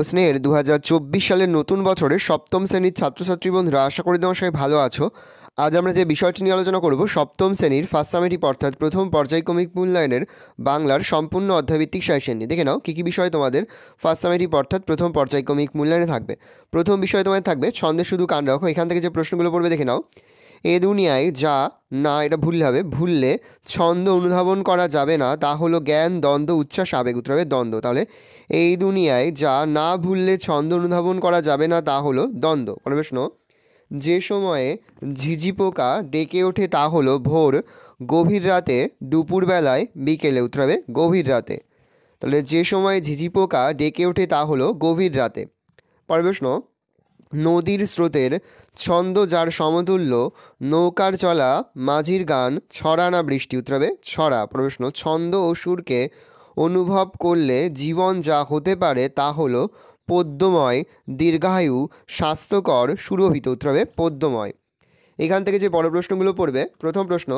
স্নেহের 2024 সালের নতুন বছরের সপ্তম শ্রেণীর ছাত্রছাত্রী বন্ধুরা, আশা করি তোমার সবাই ভালো আছো। আজ আমরা যে বিষয়টি নিয়ে আলোচনা করব সপ্তম শ্রেণীর ফার্স্ট সামেটিভ অর্থাৎ প্রথম পর্যায়ক্রমিক মূল্যায়নের বাংলার সম্পূর্ণ অধ্যায়ভিত্তিক সাজেশন নিয়ে। দেখে নাও কী কী বিষয় তোমাদের ফার্স্ট সামেটিভ অর্থাৎ প্রথম পর্যায়ক্রমিক মূল্যায়নে থাকবে। প্রথম বিষয় তোমাদের থাকবে ছন্দে শুধু কান রাখো। এখান থেকে যে প্রশ্নগুলো পড়বে দেখে নাও। এ দুনিয়ায় যা না, এটা ভুললে হবে, ভুললে ছন্দ অনুধাবন করা যাবে না তা হলো জ্ঞান, দ্বন্দ্ব, উচ্ছ্বাস, আবেগ। উত্তর হবে দ্বন্দ্ব। তাহলে এই দুনিয়ায় যা না ভুললে ছন্দ অনুধাবন করা যাবে না তা হলো দ্বন্দ্ব। পরের প্রশ্ন, যে সময়ে ঝিঝি পোকা ডেকে ওঠে তা হলো ভোর, গভীর রাতে, দুপুরবেলায়, বিকেলে। উত্তর হবে গভীর রাতে। তাহলে যে সময়ে ঝিঝি পোকা ডেকে ওঠে তা হলো গভীর রাতে। পরের প্রশ্ন, নদীর স্রোতের ছন্দ যার সমতুল্য, নৌকার চলা, মাঝির গান, ছড়া না বৃষ্টি। উত্তর হবে ছড়া। প্রশ্ন, ছন্দ ও সুরকে অনুভব করলে জীবন যা হতে পারে তা হলো পদ্যময়, দীর্ঘায়ু, স্বাস্থ্যকর, সুরভিত। উত্তর হবে পদ্যময়। এখান থেকে যে বড় প্রশ্নগুলো পড়বে, প্রথম প্রশ্ন,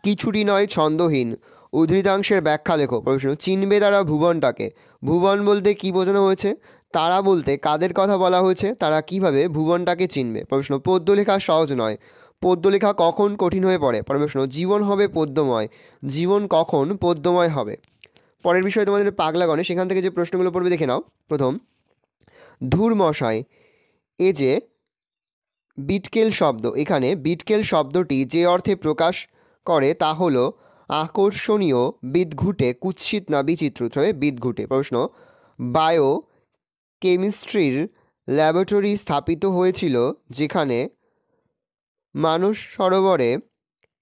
কিছুটি নয় ছন্দহীন, উদ্ধৃতাংশের ব্যাখ্যা লেখো। প্রশ্ন, চিনবে তারা ভুবনটাকে। ভুবন বলতে কি বোঝানো হয়েছে? তারা বলতে কাদের কথা বলা হয়েছে? তারা কিভাবে ভুবনটাকে চিনবে। প্রশ্ন, পদ্য লেখা সহজ নয়, পদ্য লেখা কখন কঠিন হয়ে পড়ে। প্রশ্ন, জীবন হবে পদ্যময়, জীবন কখন পদ্যময় হবে। পরের বিষয় তোমাদের পাগলা গণেশ। সেখান থেকে যে প্রশ্নগুলো পড়বে দেখে নাও। প্রথম, ধুর মশাই, এ যে বিটকেল শব্দ, এখানে বিটকেল শব্দটি যে অর্থে প্রকাশ করে তা হলো আকর্ষণীয়, বিদঘুটে, কুৎসিত না বিচিত্র। তবে বিদঘুটে। প্রশ্ন, বায়ো কেমিস্ট্রির ল্যাবরেটরি স্থাপিত হয়েছিল যেখানে মানস সরোবরে,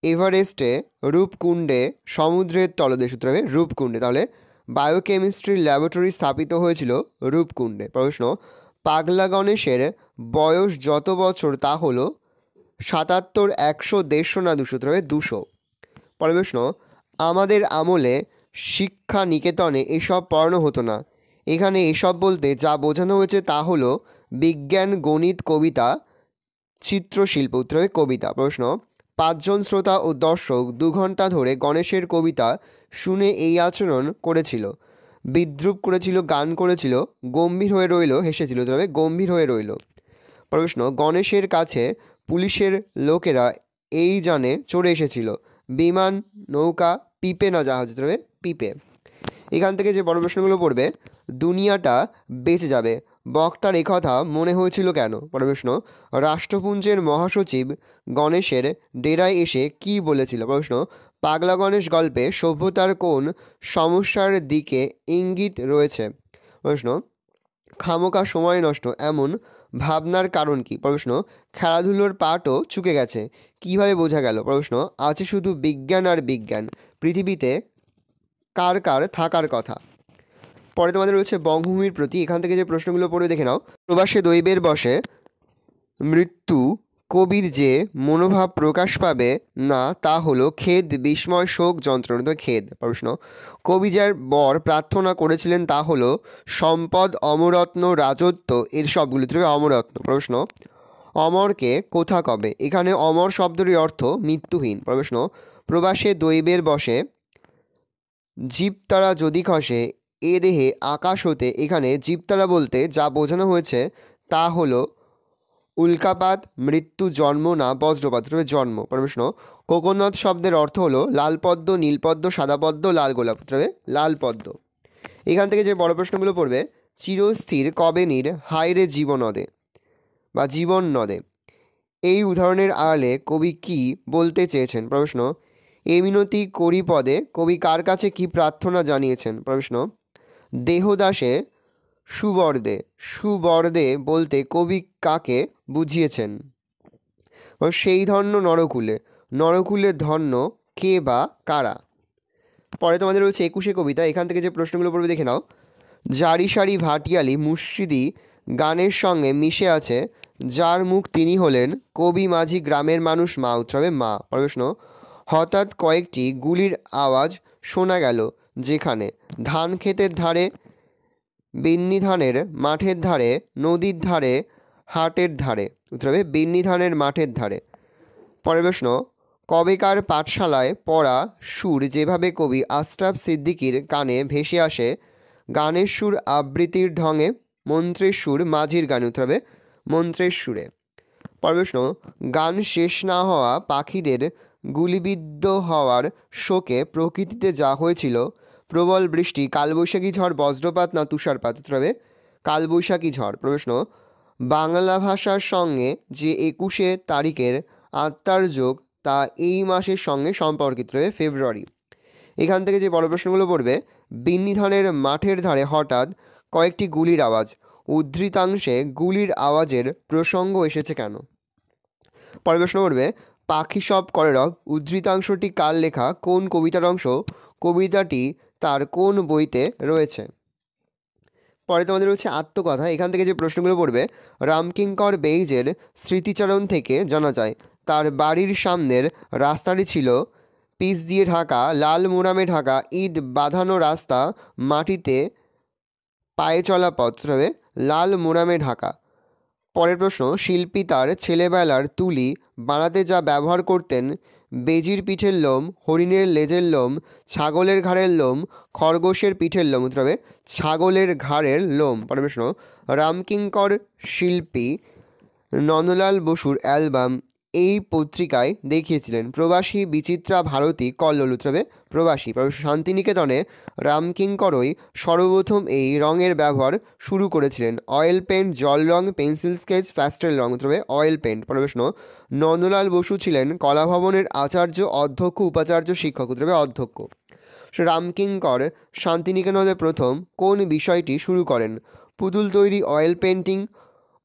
এভারেস্টে, রূপকুণ্ডে, সমুদ্রের তলদেশ। সূত্র হবে রূপকুণ্ডে। তাহলে বায়োকেমিস্ট্রির ল্যাবরেটরি স্থাপিত হয়েছিল রূপকুণ্ডে। প্রশ্ন, পাগলা গণেশের বয়স যত বছর তা হলো 77, 100, 150 না 200। হবে 200। পরের প্রশ্ন, আমাদের আমলে শিক্ষা নিকেতনে এসব পড়ানো হতো না। এখানে এসব বলতে যা বোঝানো হয়েছে তা হলো বিজ্ঞান, গণিত, কবিতা, চিত্রশিল্প। উত্তর হবে কবিতা। প্রশ্ন, 5 জন শ্রোতা ও দর্শক 2 ঘন্টা ধরে গণেশের কবিতা শুনে এই আচরণ করেছিল, বিদ্রূপ করেছিল, গান করেছিল, গম্ভীর হয়ে রইল, হেসেছিল। তবে গম্ভীর হয়ে রইল। প্রশ্ন, গণেশের কাছে পুলিশের লোকেরা এই যানে চড়ে এসেছিল, বিমান, নৌকা, পিপে না জাহাজ। তবে পিপে। এখান থেকে যে বড় প্রশ্নগুলো পড়বে, দুনিয়াটা বেঁচে যাবে, বক্তার একথা মনে হয়েছিল কেন। পরের প্রশ্ন, রাষ্ট্রপুঞ্জের মহাসচিব গণেশের ডেরায় এসে কি বলেছিল। প্রশ্ন, পাগলা গণেশ গল্পে সভ্যতার কোন সমস্যার দিকে ইঙ্গিত রয়েছে। প্রশ্ন, খামোকা সময় নষ্ট এমন ভাবনার কারণ কি। প্রশ্ন, খেলাধুলোর পাটও চুকে গেছে, কিভাবে বোঝা গেল। প্রশ্ন, আছে শুধু বিজ্ঞান আর বিজ্ঞান, পৃথিবীতে কার কার থাকার কথা। পরে তোমাদের রয়েছে বঙ্গভূমির প্রতি। এখান থেকে যে প্রশ্নগুলো পড়বে দেখে নাও। প্রবাসে দৈবের বসে মৃত্যু কবির যে মনোভাব প্রকাশ পাবে না তা হলো খেদ, বিস্ময়, শোক, যন্ত্রণা। তো খেদ। প্রশ্ন, কবি যার বর প্রার্থনা করেছিলেন তা হলো সম্পদ, অমরত্ন, রাজত্ব, এর সবগুলো। তবে অমরত্ন। প্রশ্ন, অমরকে কোথা কবে। এখানে অমর শব্দের অর্থ মৃত্যুহীন। প্রশ্ন, প্রবাসে দৈবের বসে জীবতারা যদি খসে এ দেহে আকাশ হতে। এখানে জীবতারা বলতে যা বোঝানো হয়েছে তা হলো উল্কাপাত, মৃত্যু, জন্ম না বজ্রপাত। তবে জন্ম। প্রশ্ন, কোকোনাট শব্দের অর্থ হলো লাল পদ্ম, নীল পদ্ম, সাদা পদ্ম, লাল গোলাপ। তবে লাল পদ্ম। এখান থেকে যে বড় প্রশ্নগুলো পড়বে, চিরস্থির কবে নীর হায়রে জীবনদে বা জীবন নদে, এই উদাহরণের আড়ালে কবি কি বলতে চেয়েছেন। প্রশ্ন, এ মিনতি করি পদে কবি কার কাছে কি প্রার্থনা জানিয়েছেন। প্রশ্ন, দেহদাসে সুবর্দে, সুবর্দে বলতে কবি কাকে বুঝিয়েছেন। সেই ধন্য নরকুলে, নরকুলের ধন্য কে বা কারা। পরে তোমাদের রয়েছে 21শে কবিতা। এখান থেকে যে প্রশ্নগুলো পড়বে দেখে নাও। জারি সারি ভাটিয়ালি মুর্শিদি গানের সঙ্গে মিশে আছে যার মুখ তিনি হলেন কবি, মাঝি, গ্রামের মানুষ, মা। উত্তর হবে মা। প্রশ্ন, হঠাৎ কয়েকটি গুলির আওয়াজ শোনা গেল যেখানে ধান ক্ষেতের ধারে, বিন্নি ধানের মাঠের ধারে, নদীর ধারে, হাটের ধারে। উত্তর হবে বিন্নি ধানের মাঠের ধারে। পরের প্রশ্ন, কবেকার পাঠশালায় পড়া সুর যেভাবে কবি আশরাফ সিদ্দিকীর কানে ভেসে আসে গানের সুর আবৃত্তির ঢঙে মন্ত্রের সুর মাঝির গান, উত্তর হবে মন্ত্রের সুরে। পরের প্রশ্ন, গান শেষ না হওয়া পাখিদের গুলিবিদ্ধ হওয়ার শোকে প্রকৃতিতে যা হয়েছিল, প্রবল বৃষ্টি, কালবৈশাখী ঝড়, বজ্রপাত না তুষারপাত, উত্তর হবে কালবৈশাখী ঝড়। প্রশ্ন, বাংলা ভাষার সঙ্গে যে 21শে তারিখের আত্মার যোগ তা এই মাসের সঙ্গে সম্পর্কিত, হবে ফেব্রুয়ারি। এখান থেকে যে বড় প্রশ্নগুলো পড়বে, বিন্নি ধানের মাঠের ধারে হঠাৎ কয়েকটি গুলির আওয়াজ, উদ্ধৃতাংশে গুলির আওয়াজের প্রসঙ্গ এসেছে কেন? পরের প্রশ্ন পড়বে, পাখি সব করে রব, উদ্ধৃতাংশটি কার লেখা, কোন কবিতার অংশ, কবিতাটি তার কোন বইতে রয়েছে? পরে তোমাদের হচ্ছে আত্মকথা। এখান থেকে যে প্রশ্নগুলো পড়বে, রামকিঙ্কর বেইজের স্মৃতিচারণ থেকে জানা যায় তার বাড়ির সামনের রাস্তাটি ছিল পিচ দিয়ে ঢাকা, লাল মোরামে ঢাকা, ইট বাঁধানো রাস্তা, মাটিতে পায়ে চলা পথ, হবে লাল মোরামে ঢাকা। পরের প্রশ্ন, শিল্পী তার ছেলেবেলার তুলি বানাতে যা ব্যবহার করতেন, বেজির পিঠের লোম, হরিণের লেজের লোম, ছাগলের ঘাড়ের লোম, খরগোশের পিঠের লোম, উত্তর হবে ছাগলের ঘাড়ের লোম। পরের প্রশ্ন, রামকিঙ্কর শিল্পী নন্দলাল বসুর অ্যালবাম এই পত্রিকায় দেখিয়েছিলেন, প্রবাসী, বিচিত্রা, ভারতী, কল্লোল, উত্তর হবে প্রবাসী। শান্তিনিকেতনে রামকিঙ্করই সর্বপ্রথম এই রঙের ব্যবহার শুরু করেছিলেন, অয়েল পেন্ট, জল রং, পেন্সিল স্কেচ, প্যাস্টেল রং, উত্তর হবে অয়েল পেন্ট। প্রশ্ন, নন্দলাল বসু ছিলেন কলাভবনের আচার্য, অধ্যক্ষ, উপাচার্য, শিক্ষক, উত্তর হবে অধ্যক্ষ। রামকিঙ্কর শান্তিনিকেতনে প্রথম কোন বিষয়টি শুরু করেন, পুতুল তৈরি, oil painting,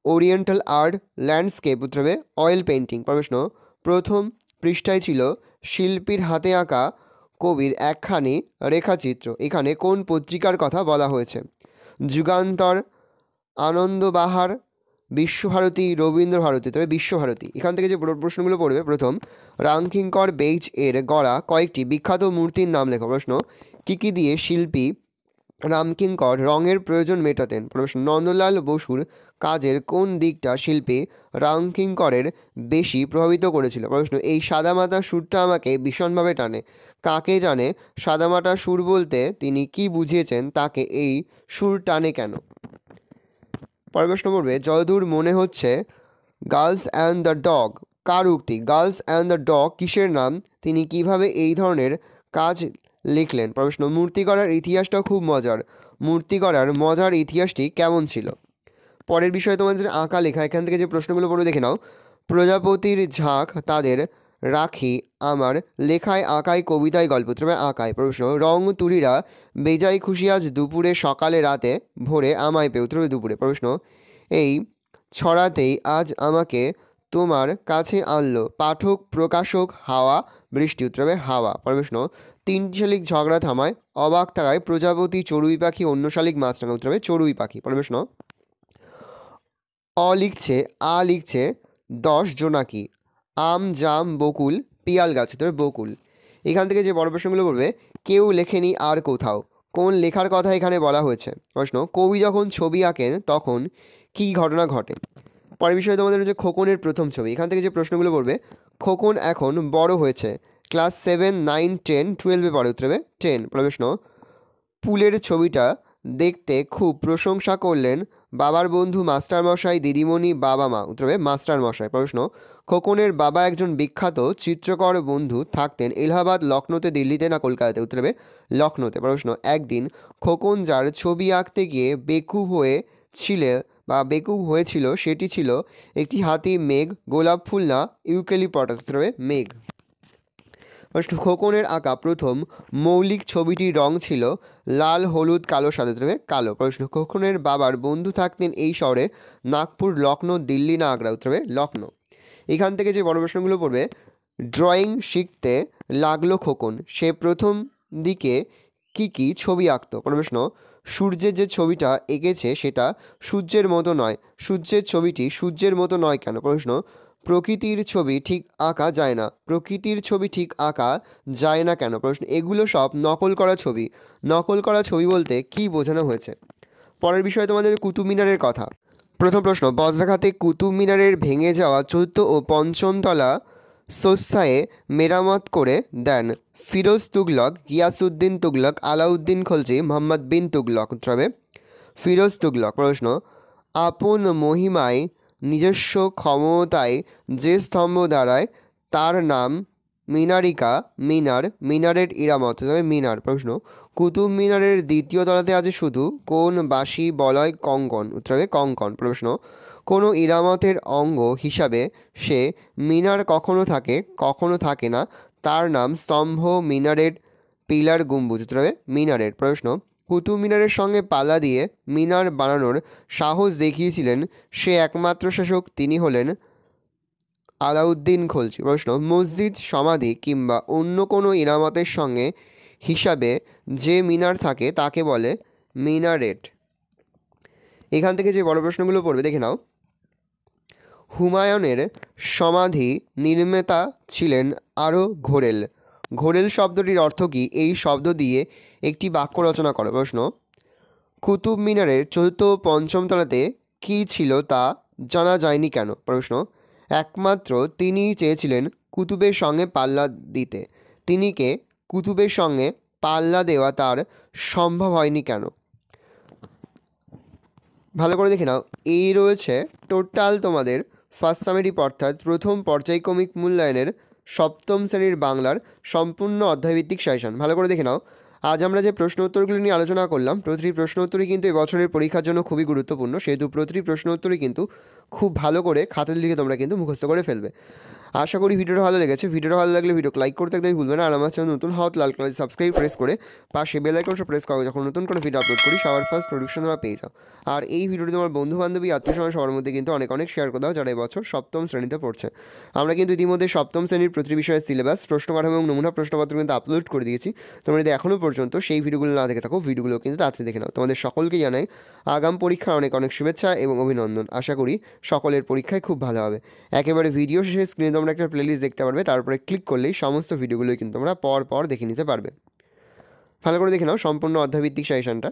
oriental art, landscape, উত্তর হবে অয়েল পেন্টিং। প্রশ্ন, প্রথম পৃষ্ঠায় ছিল শিল্পীর হাতে আঁকা কবির একখানি রেখাচিত্র, এখানে কোন পত্রিকার কথা বলা হয়েছে? যুগান্তর, আনন্দবাহার, বিশ্বভারতী, রবীন্দ্রভারতী, তবে বিশ্বভারতী। এখান থেকে যে প্রশ্নগুলো পড়বে, প্রথম, রামকিঙ্কর বেইজ এর গড়া কয়েকটি বিখ্যাত মূর্তির নাম লেখা। প্রশ্ন, কী দিয়ে শিল্পী রামকিঙ্কর রঙের প্রয়োজন মেটাতেন? প্রশ্ন, নন্দলাল বসুর কাজের কোন দিকটা শিল্পী রামকিঙ্করের বেশি প্রভাবিত করেছিল? প্রশ্ন, এই সাদামাটা সুরটা আমাকে ভীষণভাবে টানে, কাকে টানে? সাদামাটা সুর বলতে তিনি কি বুঝিয়েছেন, তাকে এই সুর টানে কেন? পরের প্রশ্ন পড়বে, যতদূর মনে হচ্ছে গার্লস অ্যান্ড দ্য ডগ কার উক্তি? গার্লস অ্যান্ড দ্য ডগ কিসের নাম? তিনি কিভাবে এই ধরনের কাজ লিখলেন? প্রশ্ন, মূর্তি গড়ার ইতিহাসটা খুব মজার, মূর্তি গড়ার মজার ইতিহাসটি কেমন ছিল? পরের বিষয়ে তোমাদের আঁকা লেখা। এখান থেকে যে প্রশ্নগুলো পড়বে দেখে নাও, প্রজাপতির ঝাঁক তাদের রাখি আমার লেখায় আঁকায় কবিতায় গল্প, তবে আঁকায়। প্রশ্ন, রং তুলিরা বেজায় খুশি আজ দুপুরে, সকালে, রাতে, ভোরে আমায় পেয়ে, উত্তর দুপুরে। প্রশ্ন, এই ছড়াতেই আজ আমাকে তোমার কাছে আনলো, পাঠক, প্রকাশক, হাওয়া, বৃষ্টি, উত্তর হবে হাওয়া। প্রশ্ন, তিনটি শালিক ঝগড়া থামায়, অবাক থাকায়, প্রজাপতি, চড়ুই পাখি, অন্য শালিক মাছ রাঙা, উত্তর হবে চড়ুই পাখি। প্রশ্ন, অ লিখছে, আ লিখছে 10 জোনাকি, আম, জাম, বকুল, পিয়াল গাছ, উত্তর বকুল। এখান থেকে যে বড় প্রশ্নগুলো পড়বে, কেউ লেখেনি আর কোথাও, কোন লেখার কথা এখানে বলা হয়েছে? প্রশ্ন, কবি যখন ছবি আঁকেন তখন কী ঘটনা ঘটে? পরের বিষয়ে তোমাদের হচ্ছে খোকনের প্রথম ছবি। এখান থেকে যে প্রশ্নগুলো পড়বে, খোকন এখন বড় হয়েছে, ক্লাস 7, 9, 10, 12-এ পড়ে, উত্তর হবে 10। প্রশ্ন, পুলের ছবিটা দেখতে খুব প্রশংসা করলেন বাবার বন্ধু, মাস্টারমশাই, দিদিমণি, বাবা মা, উত্তর হবে মাস্টারমশাই। প্রশ্ন, খোকনের বাবা একজন বিখ্যাত চিত্রকর বন্ধু থাকতেন এলাহাবাদ, লখনৌতে, দিল্লিতে না কলকাতাতে, উত্তর হবে লখনৌতে। প্রশ্ন, একদিন খোকন যার ছবি আঁকতে গিয়ে বেকুব হয়েছিল সেটি ছিল একটি হাতি, মেঘ, গোলাপ ফুল না ইউক্যালিপটাস, উত্তর হবে মেঘ। প্রশ্ন, খোকনের আঁকা প্রথম মৌলিক ছবিটির রং ছিল লাল, হলুদ, কালো, সাদা, উত্তর হবে কালো। প্রশ্ন, খোকনের বাবার বন্ধু থাকতেন এই শহরে, নাগপুর, লখনৌ, দিল্লি না আগ্রা, উত্তর হবে লখনৌ। এখান থেকে যে বড় প্রশ্নগুলো পড়বে, ড্রয়িং শিখতে লাগলো খোকন, সে প্রথম দিকে কি ছবি আঁকতো? প্রশ্ন, সূর্যের যে ছবিটা এঁকেছে সেটা সূর্যের মতো নয়, সূর্যের ছবিটি সূর্যের মতো নয় কেন? প্রশ্ন, প্রকৃতির ছবি ঠিক আঁকা যায় না, প্রকৃতির ছবি ঠিক আঁকা যায় না কেন? প্রশ্ন, এগুলো সব নকল করা ছবি, নকল করা ছবি বলতে কি বোঝানো হয়েছে? পরের বিষয়ে তোমাদের কুতুব মিনারের কথা। প্রথম প্রশ্ন, বজ্রাঘাতে কুতুব মিনারের ভেঙে যাওয়া 4th ও 5ম তলা সোসায়ে মেরামত করে দেন ফিরোজ তুগলক, গিয়াসউদ্দিন তুগলক, আলাউদ্দিন খলজি, মোহাম্মদ বিন তুগলক, উত্তর হবে ফিরোজ তুগলক। প্রশ্ন, আপন মহিমায় নিজস্ব ক্ষমতায় যে স্তম্ভ দাঁড়ায় তার নাম মিনারিকা, মিনার, মিনারেট, ইরামত, তবে মিনার। প্রশ্ন, কুতুব মিনারের দ্বিতীয় তলাতে আছে শুধু কোন বাঁশি, বলয়, কঙ্কন? উত্তর হবে কঙ্কন। প্রশ্ন, কোনো ইরামতের অঙ্গ হিসাবে সে মিনার কখনো থাকে কখনো থাকে না, তার নাম স্তম্ভ, মিনারেট, পিলার, গম্বুজ? উত্তর হবে মিনারেট। প্রশ্ন, কুতুব মিনারের সঙ্গে পাল্লা দিয়ে মিনার বানানোর সাহস দেখিয়েছিলেন সে একমাত্র শাসক, তিনি হলেন আলাউদ্দিন খলজি। প্রশ্ন, মসজিদ, সমাধি কিংবা অন্য কোনো ইরামতের সঙ্গে হিসাবে যে মিনার থাকে তাকে বলে মিনারেট। এখান থেকে যে বড় প্রশ্নগুলো পড়বে দেখে নাও। হুমায়ুনের সমাধি নির্মাতা ছিলেন আরও ঘোরেল। ঘোরেল শব্দটির অর্থ কী? এই শব্দ দিয়ে একটি বাক্য রচনা করো। প্রশ্ন, কুতুব মিনারের চতুর্থ ও পঞ্চম তলাতে কী ছিল তা জানা যায়নি কেন? প্রশ্ন, একমাত্র তিনিই চেয়েছিলেন কুতুবের সঙ্গে পাল্লা দিতে। তিনি কে? কুতুবের সঙ্গে পাল্লা দেওয়া তার সম্ভব হয়নি কেন? ভালো করে দেখে নাও। এই রয়েছে টোটাল তোমাদের ফার্স্ট সামেটিভ অর্থাৎ প্রথম পর্যায়ক্রমিক মূল্যায়নের সপ্তম শ্রেণীর বাংলার সম্পূর্ণ অধ্যায়ভিত্তিক সাজেশন। ভালো করে দেখে নাও। আজ আমরা যে প্রশ্ন উত্তরগুলি নিয়ে আলোচনা করলাম, প্রতিটি প্রশ্ন উত্তরই কিন্তু এবছরের পরীক্ষার জন্য খুবই গুরুত্বপূর্ণ, সেহেতু প্রতিটি প্রশ্ন উত্তরই কিন্তু খুব ভালো করে খাতায় লিখে তোমরা কিন্তু মুখস্থ করে ফেলবে। আশা করি ভিডিওটা ভালো লেগেছে। ভিডিওটা ভালো লাগলে ভিডিও লাইক করতে একদমই ভুলবে না। আর আমার চ্যানেল নতুন হওয়া লাল কালার সাবস্ক্রাইব প্রেস করে পাশে বেল আইকনটা প্রেস করো, যখন নতুন কোনো ভিডিও আপলোড করি সবার ফার্স্ট নোটিফিকেশন তোমরা পেয়ে যাও। আর এই ভিডিওটি তোমার বন্ধু বান্ধবী, আত্মীয়স্বজন সবার মধ্যে কিন্তু অনেক অনেক শেয়ার করে দাও যারা এবছর সপ্তম শ্রেণীতে পড়ছে। আমরা কিন্তু ইতিমধ্যে সপ্তম শ্রেণীর প্রতিটি বিষয়ের সিলেবাস, প্রশ্ন কাঠামো এবং নমুনা প্রশ্নপত্র কিন্তু আপলোড করে দিয়েছি। তোমরা যদি এখনও পর্যন্ত সেই ভিডিওগুলো না দেখে থাকো, ভিডিওগুলো কিন্তু তাড়াতাড়ি দেখে নাও। তোমাদের সকলকে জানাই আগাম পরীক্ষার অনেক অনেক শুভেচ্ছা এবং অভিনন্দন। আশা করি সকলের পরীক্ষায় খুব ভালো হবে। একেবারে ভিডিও শেষে স্ক্রিনে তোমরা একটা প্লেলিস্ট দেখতে পারবে, তারপরে ক্লিক করলেই সমস্ত ভিডিওগুলোই কিন্তু তোমরা পর পর দেখে নিতে পারবে। ভালো করে দেখে নাও সম্পূর্ণ অধ্যায়ভিত্তিক সাজেশনটা।